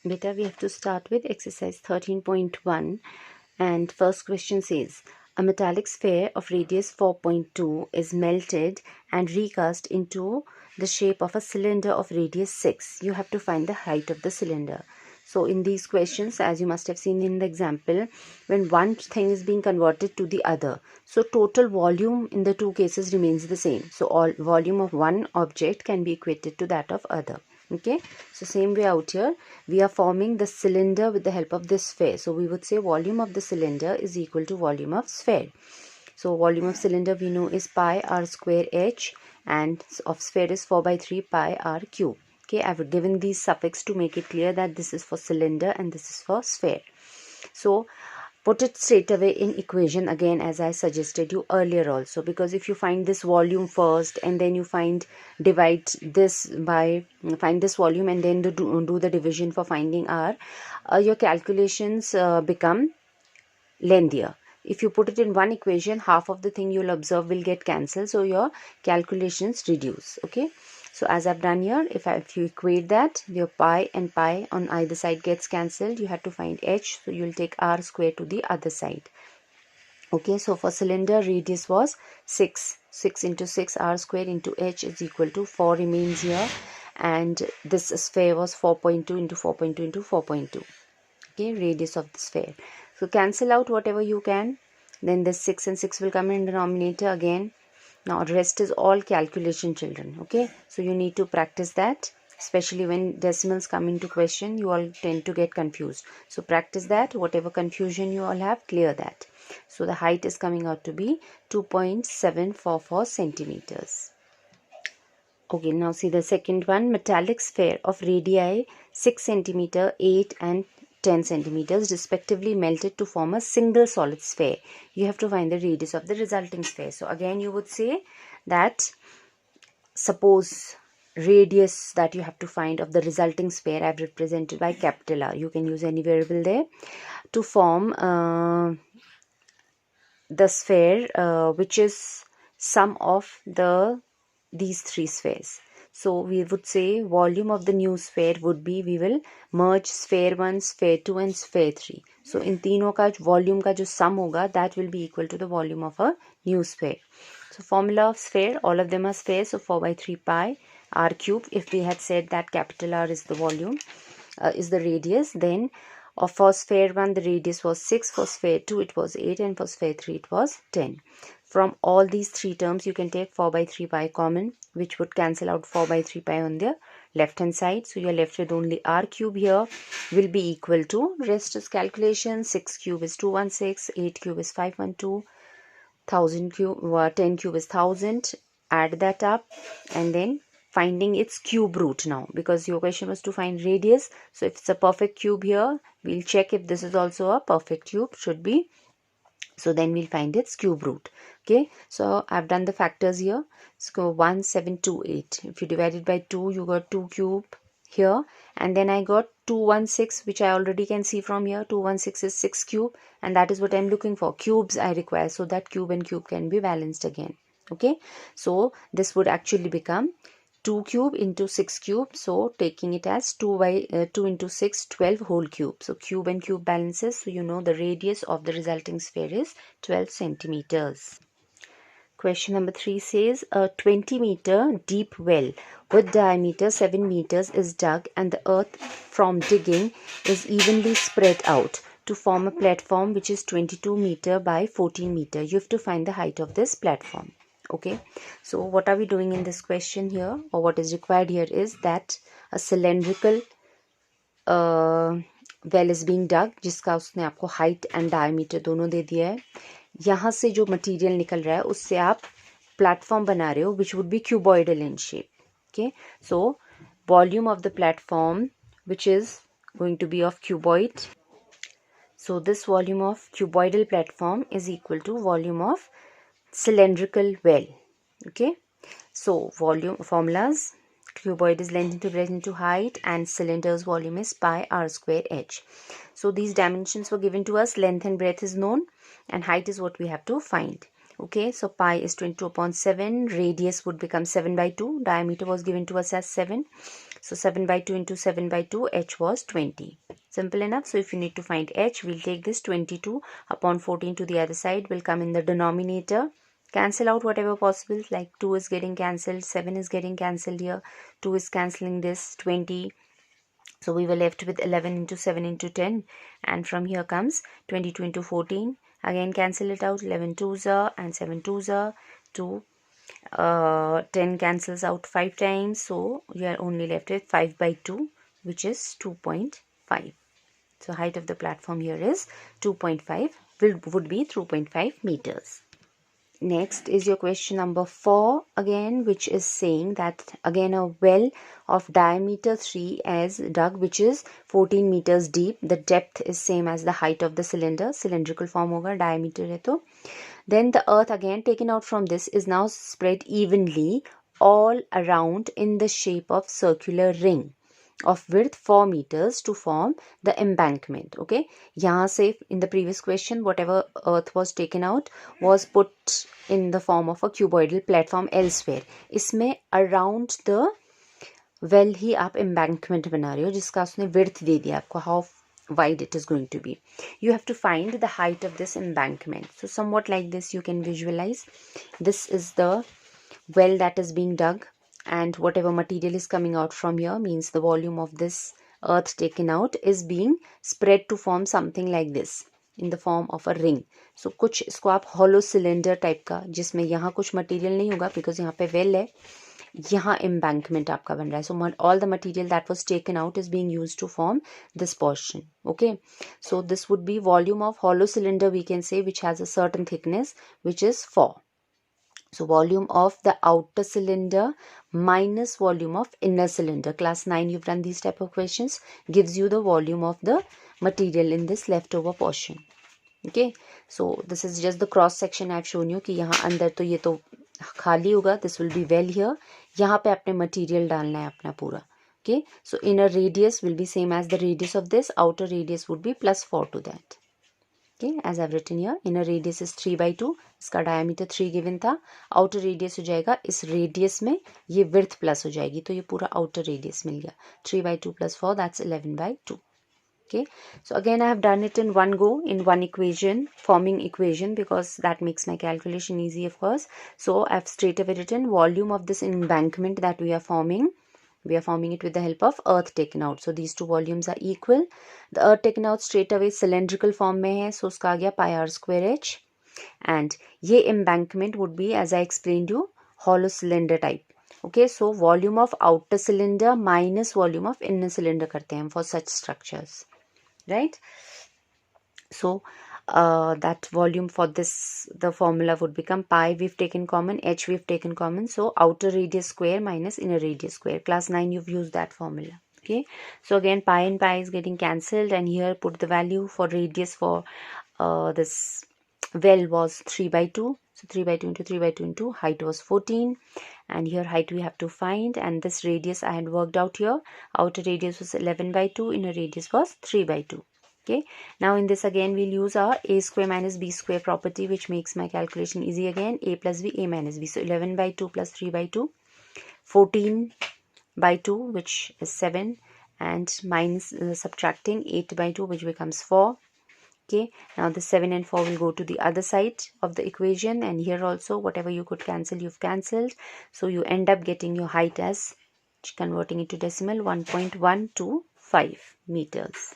Beta, we have to start with exercise 13.1, and first question says, a metallic sphere of radius 4.2 is melted and recast into the shape of a cylinder of radius 6. You have to find the height of the cylinder. So in these questions, as you must have seen in the example, when one thing is being converted to the other, so total volume in the two cases remains the same. So all volume of one object can be equated to that of other. Okay, so same way out here, we are forming the cylinder with the help of this sphere. So we would say volume of the cylinder is equal to volume of sphere. So volume of cylinder we know is pi r square h, and of sphere is 4 by 3 pi r cube. Okay, I've given these suffix to make it clear that this is for cylinder and this is for sphere. So put it straight away in equation again, as I suggested you earlier also, because if you find this volume first and then you divide this by find this volume and then do the division for finding r, your calculations become lengthier. If you put it in one equation, half of the thing you'll observe will get cancelled, so your calculations reduce. Okay, so as I've done here, if you equate that, your pi and pi on either side gets cancelled. You have to find h, so you'll take r square to the other side. Okay, so for cylinder, radius was 6 into 6, r square into h is equal to 4 remains here, and this sphere was 4.2 into 4.2 into 4.2. Okay, radius of the sphere. So cancel out whatever you can, then this 6 and 6 will come in denominator again. Now rest is all calculation, children. Okay, so you need to practice that, especially when decimals come into question, you all tend to get confused. So practice that, whatever confusion you all have, clear that. So the height is coming out to be 2.744 centimeters. Okay, now see the second one. Metallic sphere of radii 6 centimeter, 8 and 10 centimeters respectively melted to form a single solid sphere. You have to find the radius of the resulting sphere. So again you would say that, suppose radius that you have to find of the resulting sphere I've represented by capital R. You can use any variable there to form the sphere which is sum of these three spheres. So we would say volume of the new sphere would be, we will merge sphere 1, sphere 2 and sphere 3. So in तीनों का volume का जो sum होगा, that will be equal to the volume of a new sphere. So formula of sphere, all of them are spheres, so 4 by 3 pi r cube. If we had said that capital R is the volume, is the radius, then for sphere 1 the radius was 6, for sphere 2 it was 8, and for sphere 3 it was 10. From all these three terms you can take 4 by 3 pi common, which would cancel out 4 by 3 pi on the left hand side. So you're left with only r cube here will be equal to, rest is calculation, 6 cube is 216, 8 cube is 512, 1000 cube, 10 cube is 1000. Add that up and then finding its cube root now, because your question was to find radius. So if it's a perfect cube here, we'll check if this is also a perfect cube, should be. So then we'll find its cube root. Okay, so I've done the factors here. So 1728. If you divide it by 2, you got 2 cube here, and then I got 216, which I already can see from here. 216 is 6 cube, and that is what I'm looking for. Cubes I require, so that cube and cube can be balanced again. Okay, so this would actually become 2 cube into 6 cube, so taking it as 2 into 6, 12 whole cube. So cube and cube balances, so you know the radius of the resulting sphere is 12 centimeters. Question number 3 says, a 20-meter deep well with diameter 7 meters is dug, and the earth from digging is evenly spread out to form a platform which is 22 meter by 14 meter. You have to find the height of this platform. Okay, so what are we doing in this question here, or what is required here, is that a cylindrical well is being dug, जिसका उसने आपको height and diameter दोनों दे दिया है. यहाँ से जो material निकल रहा है उससे आप platform बना रहे हो which would be cuboidal in shape. Okay, so volume of the platform which is going to be of cuboid. So this volume of cuboidal platform is equal to volume of cylindrical well. Okay, so volume formulas: cuboid is length into breadth into height, and cylinder's volume is pi r square h. So these dimensions were given to us. Length and breadth is known, and height is what we have to find. Okay, so pi is 22 upon 7, radius would become 7 by 2, diameter was given to us as 7. So 7 by 2 into 7 by 2, h was 20. Simple enough. So if you need to find h, we'll take this 22 upon 14 to the other side, will come in the denominator. Cancel out whatever possible, like 2 is getting cancelled, 7 is getting cancelled here, 2 is cancelling this, 20. So we were left with 11 into 7 into 10, and from here comes 22 into 14. Again cancel it out, 11 twos are and 7 twos are 2. 10 cancels out 5 times, so you are only left with 5 by 2, which is 2.5. So height of the platform here is 2.5, would be 2.5 meters. Next is your question number 4 again, which is saying that again a well of diameter 3 is dug, which is 14 meters deep. The depth is same as the height of the cylinder. Cylindrical form hoga, diameter hai to. Then the earth again taken out from this is now spread evenly all around in the shape of circular ring of width 4 meters to form the embankment. Okay, yahan se in the previous question whatever earth was taken out was put in the form of a cuboidal platform elsewhere. इसमें around the well ही आप embankment बना रहे हो जिसका उसने width दे दिया आपको, how wide it is going to be. You have to find the height of this embankment. So somewhat like this you can visualize. This is the well that is being dug, and whatever material is coming out from here means the volume of this earth taken out is being spread to form something like this in the form of a ring. So कुछ इसको आप hollow cylinder type का, जिसमें यहाँ कुछ material नहीं होगा because यहाँ पे well है, यहाँ embankment आपका बन रहा है. So all the material that was taken out is being used to form this portion. Okay, so this would be volume of hollow cylinder, we can say, which has a certain thickness, which is 4. So volume of the outer cylinder minus volume of inner cylinder. Class 9 you've done these type of questions. Gives you the volume of the material in this leftover portion. Okay, so this is just the cross section I've shown you कि यहाँ अंदर तो ये तो खाली होगा. This will be well here. यहाँ पे आपने material डालना है अपना पूरा. Okay, so inner radius will be same as the radius of this. Outer radius would be plus 4 to that. Okay, as I've written here, inner radius is 3 by 2. इसका diameter 3 given था. Outer radius हो जाएगा इस radius में ये width plus हो जाएगी, तो ये पूरा outer radius मिल गया. 3 by 2 plus 4, that's 11 by 2. Okay, so again I have done it in one go, in one equation, forming equation, because that makes my calculation easy, of course. So I've straight away written volume of this embankment that we are forming. We are forming it with the help of earth taken out. So these two volumes are equal. The earth taken out straight away cylindrical form में है, so उसका आ गया pi r square h. And ये embankment would be, as I explained you, hollow cylinder type. Okay, so volume of outer cylinder minus volume of inner cylinder करते हैं for such structures, right? So that volume for this, the formula would become pi we've taken common, h we've taken common, so outer radius square minus inner radius square. Class 9 you've used that formula. Okay, so again pi and pi is getting cancelled, and here put the value for radius for this well was 3 by 2. So 3 by 2 into 3 by 2 into height was 14, and here height we have to find, and this radius I had worked out here. Outer radius was 11 by 2, inner radius was 3 by 2. Okay, now in this again we'll use our a square minus b square property, which makes my calculation easy again. A plus b, a minus b. So 11 by 2 plus 3 by 2, 14 by 2, which is 7, and minus subtracting 8 by 2, which becomes 4. Okay, now the 7 and 4 will go to the other side of the equation, and here also whatever you could cancel you've cancelled. So you end up getting your height as, converting it to decimal, 1.125 meters.